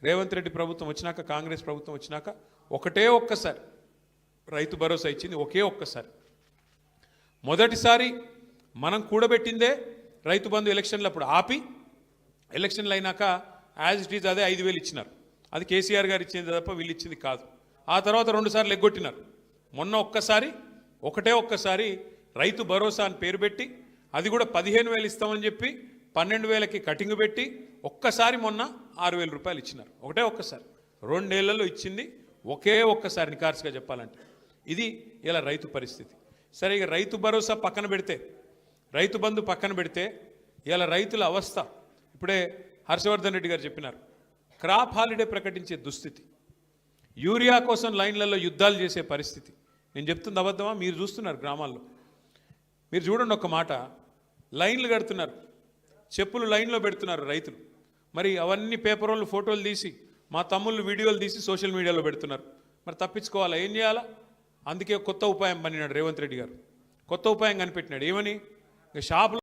రేవంత్ రెడ్డి ప్రభుత్వం వచ్చినాక, కాంగ్రెస్ ప్రభుత్వం వచ్చినాక ఒకటే ఒక్కసారి రైతు భరోసా ఇచ్చింది. ఒకే ఒక్కసారి. మొదటిసారి మనం కూడబెట్టిందే రైతు బంధు ఎలక్షన్లు అప్పుడు ఆపి, ఎలక్షన్లు అయినాక యాజ్ ఇట్ ఈజ్ అదే 5,000 ఇచ్చినారు. అది కేసీఆర్ గారు ఇచ్చింది తప్ప వీళ్ళు ఇచ్చింది కాదు. ఆ తర్వాత 2 సార్లు ఎగ్గొట్టినారు. మొన్న ఒకటే ఒక్కసారి రైతు భరోసా అని పేరు పెట్టి, అది కూడా 15,000 ఇస్తామని చెప్పి 12,000కి కటింగ్ పెట్టి ఒక్కసారి మొన్న 6,000 రూపాయలు ఇచ్చినారు. ఒకటే ఒక్కసారి. 2 ఏళ్లలో ఇచ్చింది ఒకే ఒక్కసారి. నికార్సుగా చెప్పాలంటే ఇది ఇలా రైతు పరిస్థితి. సరే, ఇక రైతు భరోసా పక్కన పెడితే, రైతు బంధు పక్కన పెడితే ఇలా రైతుల అవస్థ ఇప్పుడే హర్షవర్ధన్ రెడ్డి గారు చెప్పినారు. క్రాప్ హాలిడే ప్రకటించే దుస్థితి, యూరియా కోసం లైన్లలో యుద్ధాలు చేసే పరిస్థితి. నేను చెప్తుంది అబద్ధమా? మీరు చూస్తున్నారు గ్రామాల్లో. మీరు చూడండి ఒక్క మాట, లైన్లు కడుతున్నారు, చెప్పులు లైన్లో పెడుతున్నారు రైతులు. మరి అవన్నీ పేపర్ వాళ్ళు ఫోటోలు తీసి, మా తమ్ముళ్ళు వీడియోలు తీసి సోషల్ మీడియాలో పెడుతున్నారు. మరి తప్పించుకోవాలా? ఏం చేయాలా? అందుకే కొత్త ఉపాయం పన్నినాడు రేవంత్ రెడ్డి గారు. కొత్త ఉపాయం కనిపెట్టినాడు. ఏమని? షాపులు